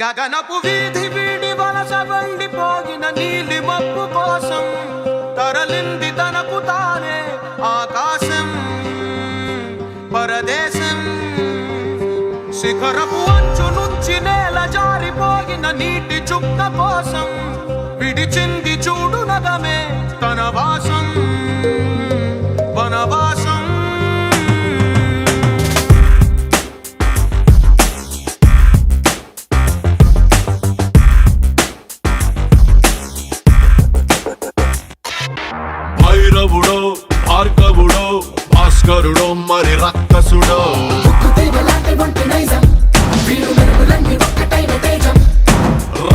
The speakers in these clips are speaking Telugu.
గగనపు వీధి వీడి వలస వండిపోయిన నీలి మబ్బు కోసం తరలింది తనకు తానే ఆకాశం పరదేశం. శిఖరపు అంచు నుంచి నేల జారిపోయిన నీటి చుక్క కోసం విడిచింది చూడు నగమే తన వాసం వనవాసం. భైరవుడో భార్గవుడో భాస్కరుడో మరి రక్కసుడో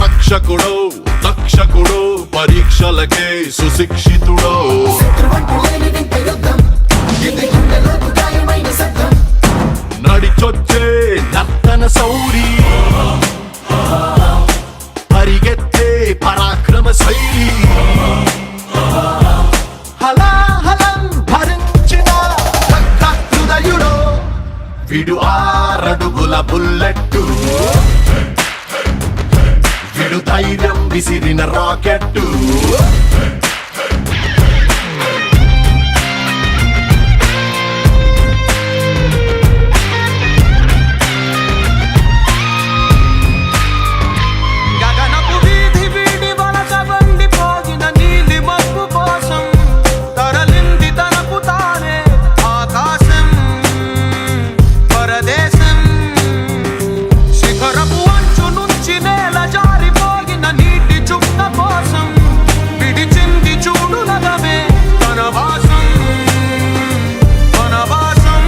రక్షకుడో దక్షకుడో పరీక్షలకే సుశిక్షితుడో నడిచొచ్చే నర్తన సౌరి పరిగెత్తే పరాక్రమ శైలి విడు 6 అడుగుల బుల్లెట్టు విడు ధైర్యం విసిరిన రాకెట్టు. గగనపు వీధి వీడి వలస వండిపోయిన నీలి మబ్బు కోసం తరలింది తనకు తానే ఆకాశం పరదేశం. శిఖరపు అంచు నుంచి నేల జారిపోయిన నీటి చుక్క కోసం విడిచింది చూడు నగమే తన వాసం వనవాసం.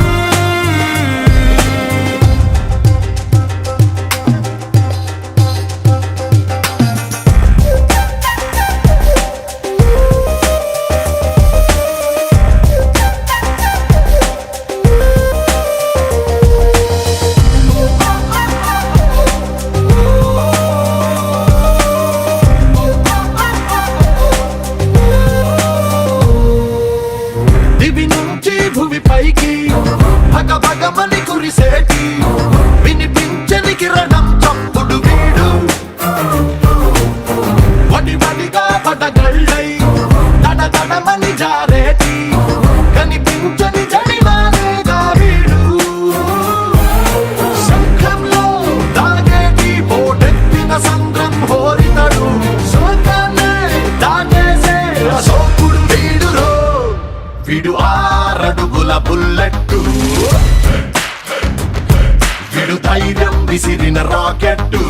దివి నుంచి భూమి పైకి భగ భగమని కురిసేటి వినిపించని కిరణం చప్పుడు వీడు వడి వడిగా పడగళ్ళై దడ దడమని జారేటి కనిపించని జడివానేగా వీడు. శంఖంలో దాగేటి పోటెత్తిన సంద్రం హోరితడు శోకాన్నే దాటేసే అశోకుడు వీడురో. విడు 6 అడుగుల బుల్లెట్టు విడు ధైర్యం విసిరిన రాకెట్టు.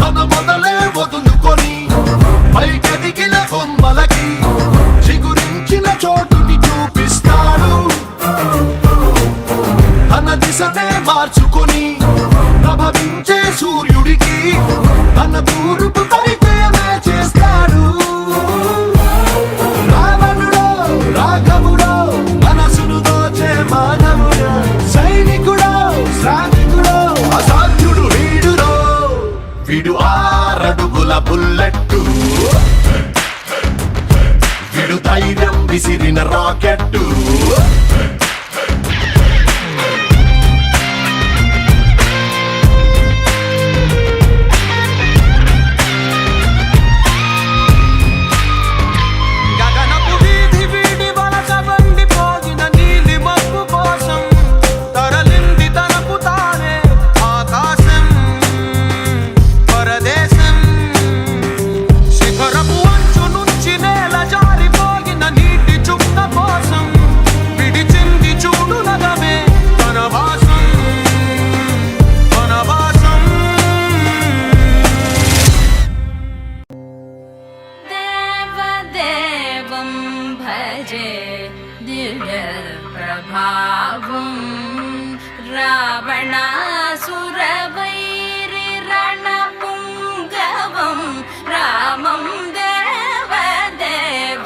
తన మొదలే వదులుకొని పైకెదిగిన కొమ్మలకి చిగురించిన చోటుని చూపిస్తాడు. తన దిశనే మార్చుకొని ప్రభవించే సూర్యుడికి తన తూర్పు పరిచయమే చేస్తాడు. రావణుడో రాఘవుడో మనసును దోచే మానవుడో సైనికుడో శ్రామికుడో అసాధ్యుడు వీడురో. విడు 6 అడుగుల బుల్లెట్టు విడు ధైర్యం విసిరిన రాకెట్టు. గగనపు వీధి వీడి వలస వండిపోయిన నీలి మబ్బు కోసం తరలింది తనకు తానే ఆకాశం పరదేశం. శిఖరపు అంచు నుంచి నేల జారిపోయిన నీటి చుక్క కోసం విడిచింది చూడు నగమే తన వాసం వనవాసం. देवदेवं भजे दिव्यप्रभावं रावणासुरवैरिरणपुङ्गवं रामं देवदेवं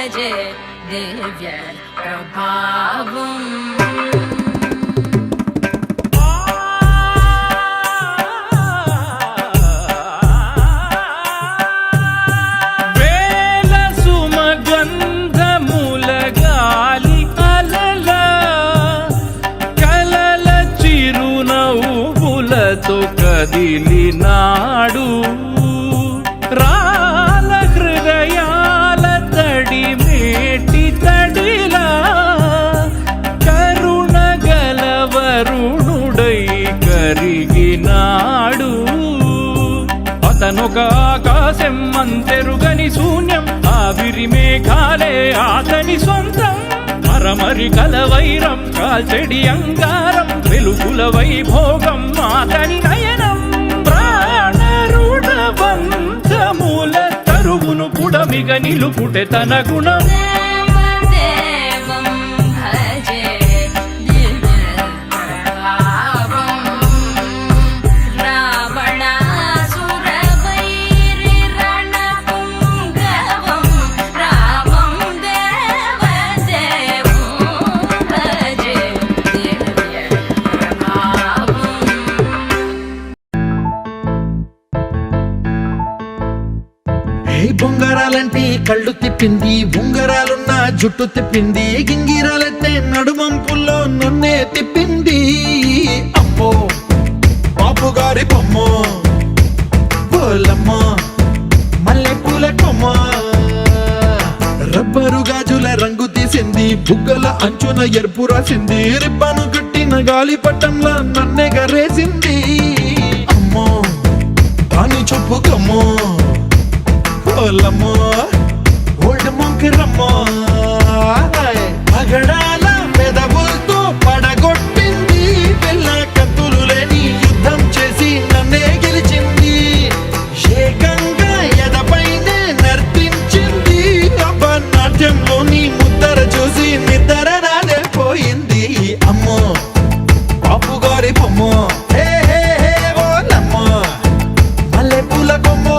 భజే దివ్య ప్రభావం కదిలినాడు రాల హృదయాల తడి మేటి తడిలా కరుణ గలవరుణుడై కరిగినాడు అతనొక ఆకాశం అంతెరుగని శూన్యం ఆవిరి మేఘాలే అతని సొంతం మరమరి కలవైరం కాల్చెడి అంగారం వెలుగుల వైభోగం అతని నయనం ప్రాణరుణవంతముల తరుగును పుడమిగ నిలుపుటె తన గుణం దేవం భజే దివ్య ప్రభావం రావణాసుర వైరి రణపుంగవం రామం దేవదేవం భజే దివ్య ప్రభావం బొంగరాలంటే కళ్ళు తిప్పింది ఉంగరాలున్న జుట్టు తిప్పింది గింగిరాలైతే నడుమంపుల్లో నన్నే తిప్పింది అమ్మో బాబు గారి బొమ్మ పోలమ్మ మల్లె పూల కొమ్మ రబ్బరు గాజుల రంగు తీసింది బుగ్గల అంచున ఎరుపు రాసింది రిబ్బను కట్టిన గాలి పట్టంలా నన్నే గరేసింది అమ్మో దాని చెప్పు కమ్మో ఓలమ్మో ఓల్డ్ మొంకిరమ్మో పగడాల పెదవులతో పడగొట్టింది పిల్ల కత్తులు లేని యుద్ధం చేసి నన్నే గెలిచింది ఏకంగా ఎదపైనే నర్తించింది నాట్యంలోని ముద్దర చూసి నిద్ర నాదే పోయింది అమ్మో బాపు గారి బొమ్మో హే హే హే ఓలమ్మో మల్లె పూల కొమ్మో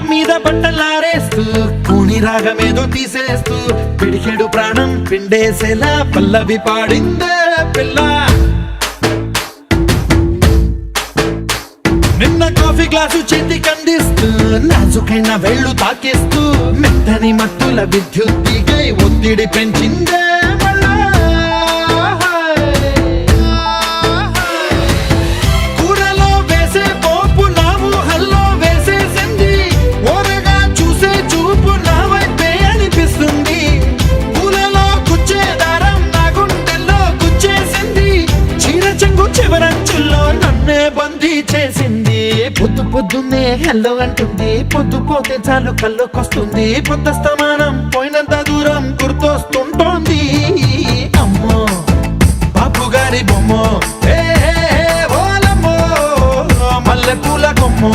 మీద బట్టలారేస్తూ కూని రాగమేదో తీసేస్తూ పిడికెడు ప్రాణం పిండేసేలా పల్లవి పాడిందే పిల్ల నిన్న కాఫీ గ్లాసు చేతి కందిస్తూ నాజుకైన వేళ్ళు తాకేస్తూ మెత్తని మత్తుల విద్యుత్ తీగై ఒత్తిడి పెంచిందే మళ్ళా కూరలో వేసే పోపు నా ఊహల్లో వేసేసింది ఓరగా చూసే చూపు నా వైపే అనిపిస్తుంది పూలలో గుచ్చే దారం నా గుండెల్లో గుచ్చేసింది చీర చెంగు చివరంచుల్లో నన్నే బందీ చేసింది పొద్దు పొద్దున్నే హెల్లో అంటుంది పొద్దు పోతే చాలు కళ్ళొకొస్తుంది పొద్దస్తమానం పోయినంత దూరం గుర్తొస్తుంటోంది అమ్మో బాపు గారి బొమ్మో హే హే హే ఓలమ్మో మల్లె పూల కొమ్మో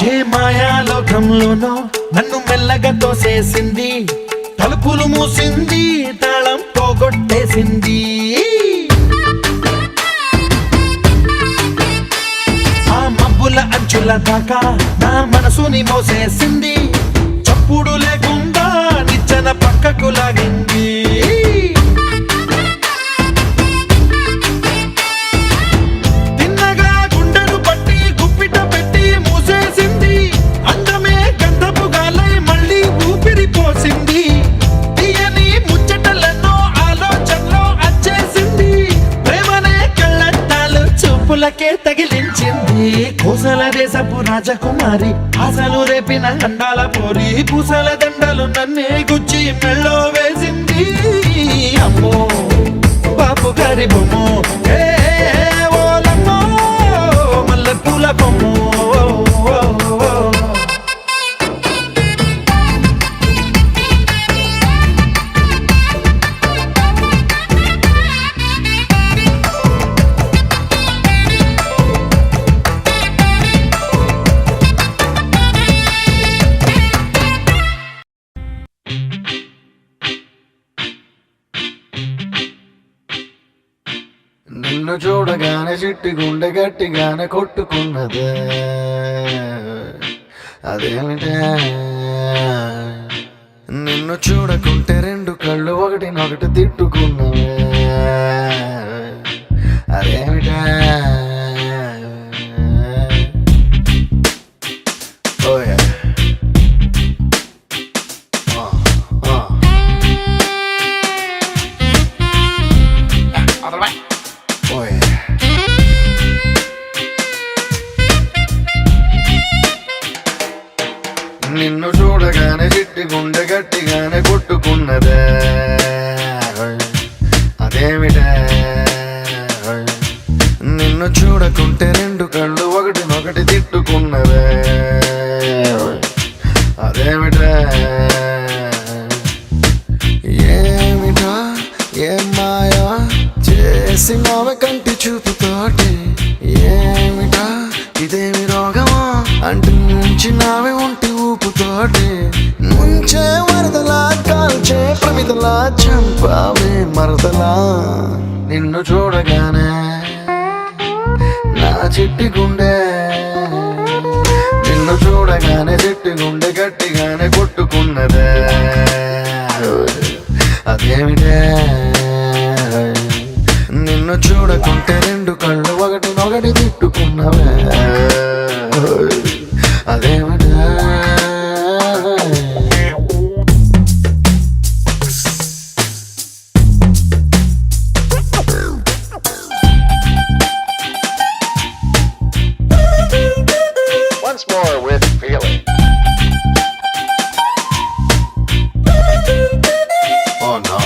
ఏ మాయాలోకంలోనో నన్ను మెల్లగా తోసేసింది తలుపులు మూసింది తాళం పోగొట్టేసింది ఆ మబ్బుల అంచుల దాకా నా మనసుని మోసేసింది, చప్పుడు లేకుండా నిచ్చెన పక్కకు లాగింది. తిన్నగా గుండెను పట్టి గుప్పిట పెట్టి మూసేసింది, అందమే గంధపు గాలై మళ్ళీ ఊపిరి పోసింది. తీయని ముచ్చటలెన్నో ఆలోచనలో అచ్చేసింది, ప్రేమనే కళ్ళట్టాలు చూపులకే తగిలించింది. కోసల దేశపు రాజకుమారి ఆశలు రేపిన అండాల పోరి, పూసల దండలు నన్నే గుచ్చి మెళ్ళో వేసింది. అమ్మో బాపు గారి బొమ్మో, ఏ ఓలమ్మో మల్లె పూల బొమ్మో. నిన్ను చూడగానే చిట్టి గుండె గట్టిగానే కొట్టుకున్నదే, అదేమిటే నిన్ను చూడకుంటే రెండు కళ్ళు ఒకటినొకటి తిట్టుకున్నవే, అదేమిటే ఓయ్ నిన్ను చూడగానే చిట్టి గుండె గట్టిగానే కొట్టుకున్నదే, అదేమిటే నిన్ను చూడకుంటే రెండు కళ్ళు ఒకటినొకటి తిట్టుకున్నదే, అదేమిటే ఏమిటా ఏం మాయా చేసినావే కంటి చూపుతోటి, ఏమిటా ఇదేమి రోగమా అంటూ ముంచినావే ఒంటి ఊపుతోటి, ముంచే వరదలా కాల్చే ప్రమిదలా చంపావే మరదలా. నిన్ను చూడగానే నా చిట్టి గుండె, నిన్ను చూడగానే చిట్టి గుండె గట్టిగానే కొట్టుకున్నదే, అదేమిటే నిన్ను చూడకుంటే రెండు కళ్ళు ఒకటినొకటి తిట్టుకున్నవే, అదేమిటే Once more with feeling. Oh no.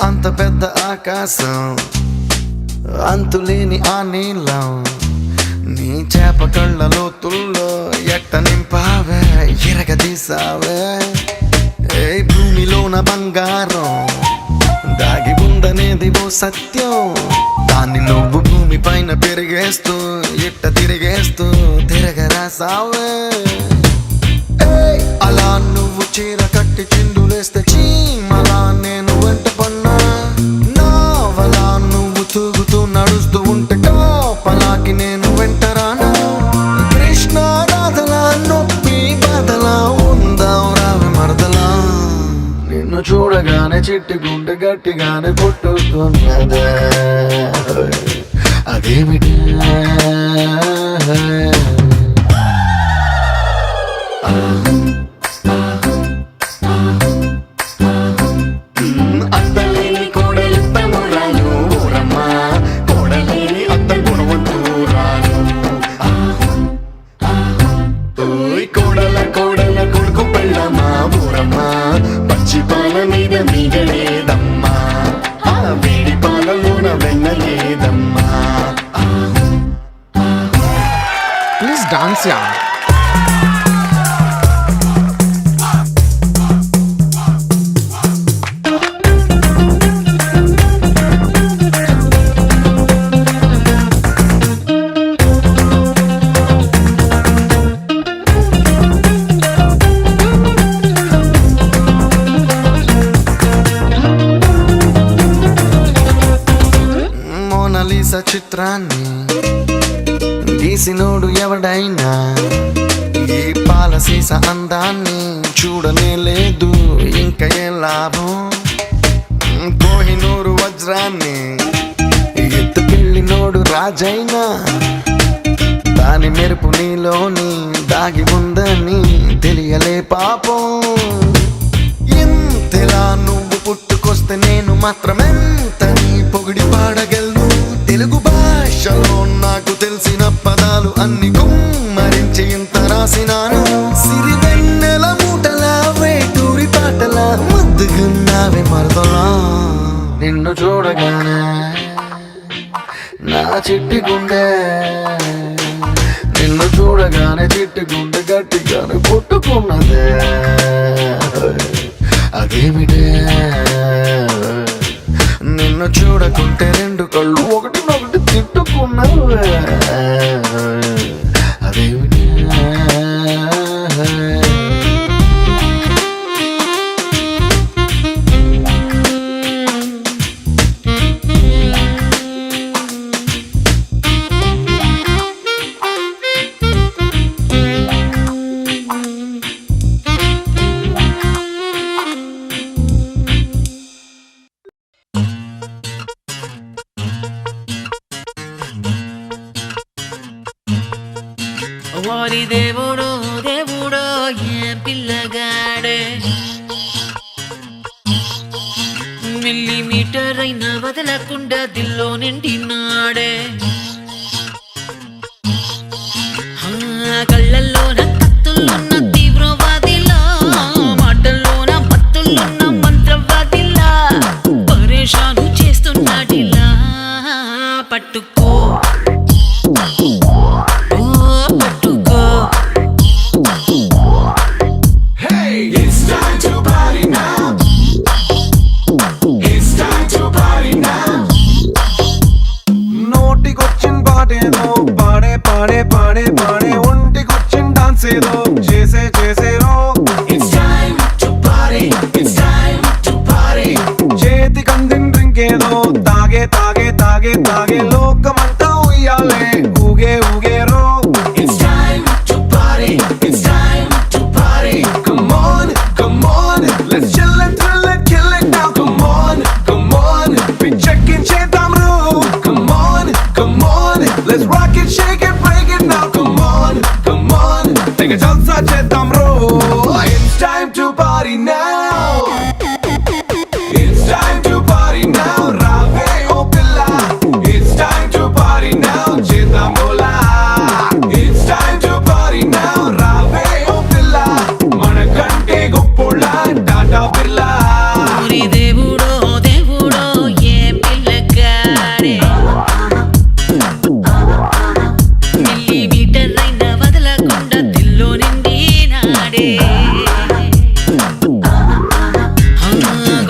అంత పెద్ద ఆకాశం, అంతులేని ఆ నీళ్ళం, నీ చేప కళ్ళ లోతుల్లో ఎట్ట నింపావే ఎరగదీసావే. ఏ భూమిలోన బంగారం దాగి ఉందనేది ఓ సత్యం, దాన్ని నువ్వు భూమి పైన పెరిగేస్తూ ఇట్ట తిరిగేస్తూ తిరగరాసావే. అలా నువ్వు చీర కట్టి చిందులేస్తే చీమలా నేను వెంట పన్నా, నావలా నువ్వు తూగుతూ నడుస్తూ ఉంటే కాపలాకి నేను వెంటరానా. కృష్ణ రాధలా నొప్పి బాధలా ఉందాం రావి మరదలా. నిన్ను చూడగానే చిట్టి గుండె గట్టిగానే కొట్టుతున్నదే, అదేమిటి అత్తలేని కోడలు తమ్మురాలు ఊరమ్మ, కోడలేని అత్త గుణవంతురాలు. కోడల కోడల కొడుకు పెళ్ళమ్మా ఊరమ్మ, పచ్చి పాల మీద మీగలేదమ్మా, వేడి పాలలోన వెన్నలేదమ్మా. ప్లీజ్ డాన్స్ యా. చిత్రాన్ని గీసినోడు ఎవడైనా ఈ పాల సీస అందాన్ని చూడనే లేదు ఇంకా ఏం లాభం కోహినూరు వజ్రాన్ని ఎత్తుకెళ్ళినోడు రాజైనా దాని మెరుపు నీలోని దాగి ఉందని తెలియలే పాపం ఎంతలా నువ్వు పుట్టుకొస్తే నేను మాత్రమెంతని పొగిడి పాడగలను తెలుగు భాషలో నాకు తెలిసిన పదాలు అన్ని గుమ్మరించి ఇంత రాసినాను సిరివెన్నెల మూటలా వేటూరి పాటలా ముద్దుగున్నావే మరదలా నిన్ను చూడగానే నా చిట్టి గుండె నిన్ను చూడగానే చిట్టి గుండె గట్టిగానే కొట్టుకున్నదే అదేమిటే నిన్ను చూడకుంటే రెండు కళ్ళు ఒకటినొకటి తిట్టుకున్నవే అదేమిటే ఓరి దేవుడో దేవుడో ఏం పిల్లగాడే మిల్లీమీటర్ అయినా వదలకుండా దిల్లో నిండినాడే కళ్ళల్లోన కత్తుల్లున్న తీవ్రవాదిలా మాటల్లోన పత్తుల్లున్న మంత్రవాదిలా పరేషాను చేస్తున్నాడిలా పట్టుకో ఏదో చేసే చేసేరో చేతి కందిన డ్రింక్ ఏదో తాగే తాగే తాగే తాగే లోకమంతా ఉయ్యాలే ఊగే ఊగేరో Come on, come on, let's chill and thrill and kill it now. Come on, come on, we checkin' చేద్దాం రో. Come on, come on, let's rock it, shake it, break it now. Come on, come on, take a జల్సా చేద్దాం రో. It's time to party now. It's time to party now. రావే ఓ పిల్ల. It's time to party now. చేద్దాం బోలా. It's time to party now. రావే ఓ పిల్ల. మనకంటే గొప్పోళ్ళ టాటా బిర్లా. ఓరి దేవుడో దేవుడో ఏం పిల్లగాడే మిల్లీమీటర్ అయినా వదలకుండా దిల్లో నిండినాడే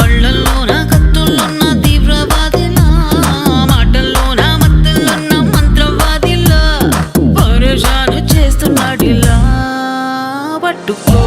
కళ్ళల్లోన కత్తుల్లున్న తీవ్రవాదిలా మాటల్లోన మత్తుల్లున్న మంత్రవాదిలా పరేషాను చేస్తున్నాడిలా పట్టుకో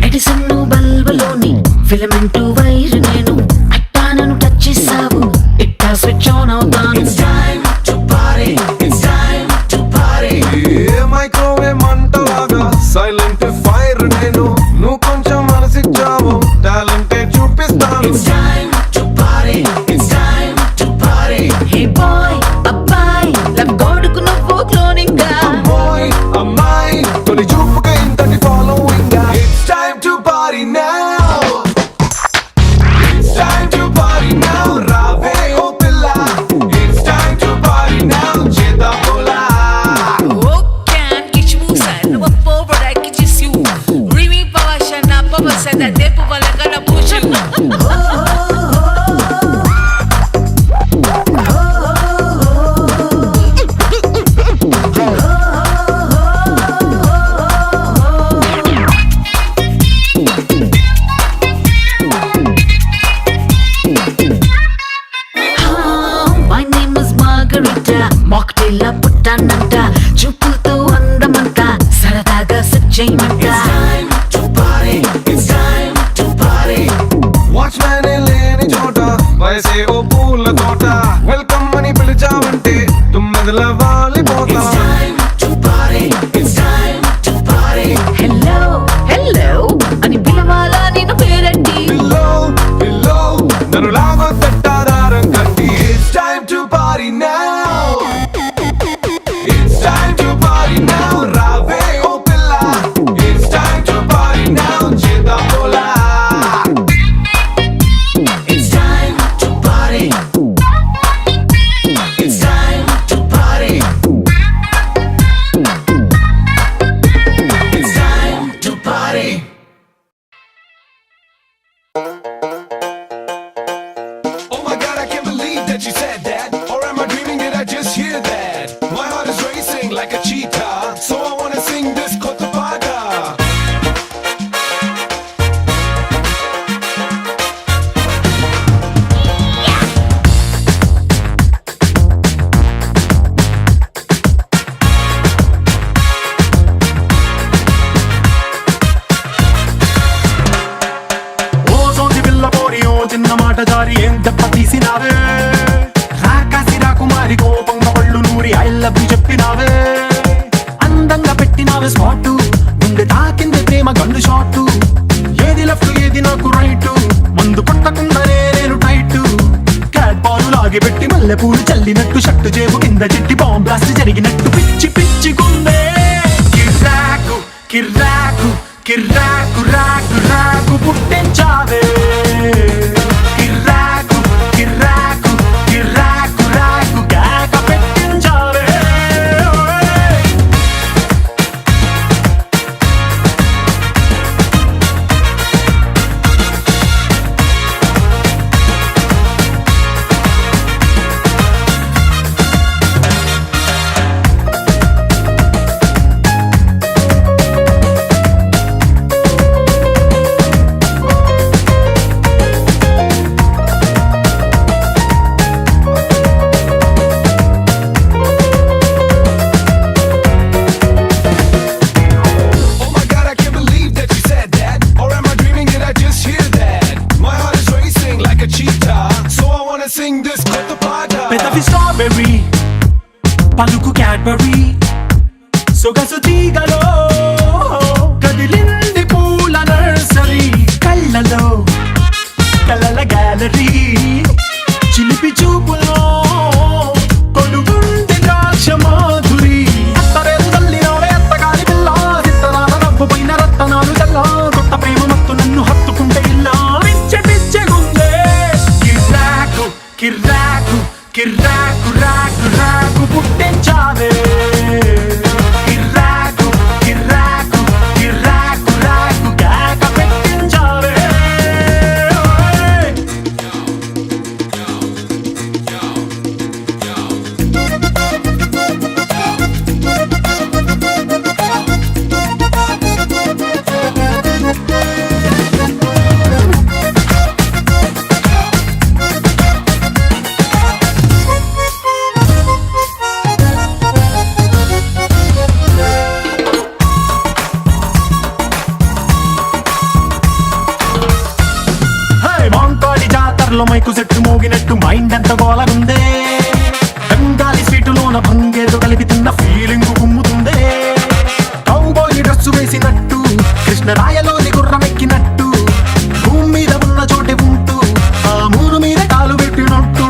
ఎడిసన్ను బల్బులోని ఫిలమెంటు వైర్ నేను అట్టా నన్ను టచ్ చేసావు ఇట్టా స్విచ్ ఆన్ అవుతాను ఏ మైక్రోవేవ్ మంటలాగా సైలెంట్ ఫైర్ నేను నువ్వు కొంచెం మనసిచ్చావు టాలెంటే చూపిస్తాను హే బాయ్ అబ్బాయ్ లవ్ గోడుకు నువ్వు క్లోనింగ్ గా అమ్మాయి అమ్మాయి తొలి చూపుగా ఇంతటి following It's time to party now. It's time to party now. రావే ఓ పిల్ల. It's time to party now. చేద్దాం బోలా. Oh, can't get you sad. No forward, I can just you. Remy Pavashana, Papa said that they put like a push you. వేసే ఓ పూల తోట వెల్కమ్ అని పిలిచావంటే తుమ్మెదల వాలిపోతా హలో హలో అని పిలవాలా నేను పేరండి పిల్లో పిల్లో నన్ను లాగో తట్టాదారం కట్టి It's time to party now It's time to party now రావే ఓ పిల్ల It's time to party now చేద్దాం పోలా It's time to party. It's time to party. It's time to party. Oh my god, I can't believe that you said that. Or am I dreaming? Did I just hear that? My heart is racing like a cheetah. So I wanna sing this Kotapaga. ఓ సోది పిల్ల పోరి ఓ చిన్న మాట జారి ఏం దెబ్బ తీసినావే రాకాసి రాకుమారి కోపంగా పళ్ళు నూరి ఐ లవ్ యు చెప్పినావే అందంగా పెట్టినావే స్పాట్ గుండె తాకింది ప్రేమ గన్ను షాట్ ఏది లెఫ్ట్ ఏది నాకు రైట్ మందు కొట్టకుండానే నేను టైట్ క్యాట్ బాల్ లాగి పెట్టి మల్లె పూలు చల్లినట్టు షట్టు జేబు కింద చెట్టి బాంబ్ బ్లాస్ట్ జరిగినట్టు పిచ్చి పిచ్చి గుండె కిర్రాకు కిర్రాకు కిర్రాకు రాకు రాకు పుట్టించావే కిర్రాకు కిర్రాకు కిర్రాకు రాకు కేక పెట్టించావే Oh my god, I can't believe that you said that. Or am I dreaming? Did I just hear that? My heart is racing like a cheetah. So I wanna sing this Kotapaga. పెదవి స్ట్రాబెర్రీ పలుకు క్యాడ్బరీ సొగసు తీగలో కదిలింది పూల నర్సరీ కళ్ళలో కలల గ్యాలరీ చిలిపి చూపులో కొలుగుంది ద్రాక్ష మాధురి అత్తరేదు తల్లినోవే అత్తగారి పిల్ల సిత్తనాల రవ్వు పైన రత్తనాలు చల్ల కొత్త ప్రేమ మత్తు నన్ను హత్తుకుంటే ఇల్లా పిచ్చే పిచ్చే గుందే కిర్రాకు కిర్రాకు కిర్రాకు రాకు రాకు పుట్టించావే కిర్రాకు కిర్రాకు కిర్రాకు రాకు కేక పెట్టించావే మాంకాళి జాతరలో మైకు సెట్టు మోగినట్టు మైండ్ ఎంత గోలగుందే బెంగాలీ స్వీటులోన భంగేదో కలిపి తిన్న ఫీలింగ్ కుమ్ముతుందే కౌబాయ్ డ్రెస్ వేసినట్టు కృష్ణరాయలోని గుర్రం ఎక్కినట్టు భూమి మీద ఉన్న చోటే ఉంటూ ఆ మూరు మీద కాలు పెట్టినట్టు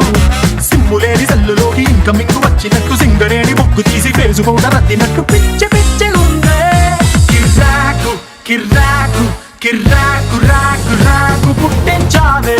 సిమ్ములేని సెల్లులోకి ఇంకా మింగు వచ్చినట్టు సింగరేణి బొగ్గు తీసి ఫేసు పౌడర్ అద్దినట్టు పిచ్చి పిచ్చి ఉందే కిర్రాకు కిర్రాకు కిర్రాకు రాకు రాకు పుట్టించావే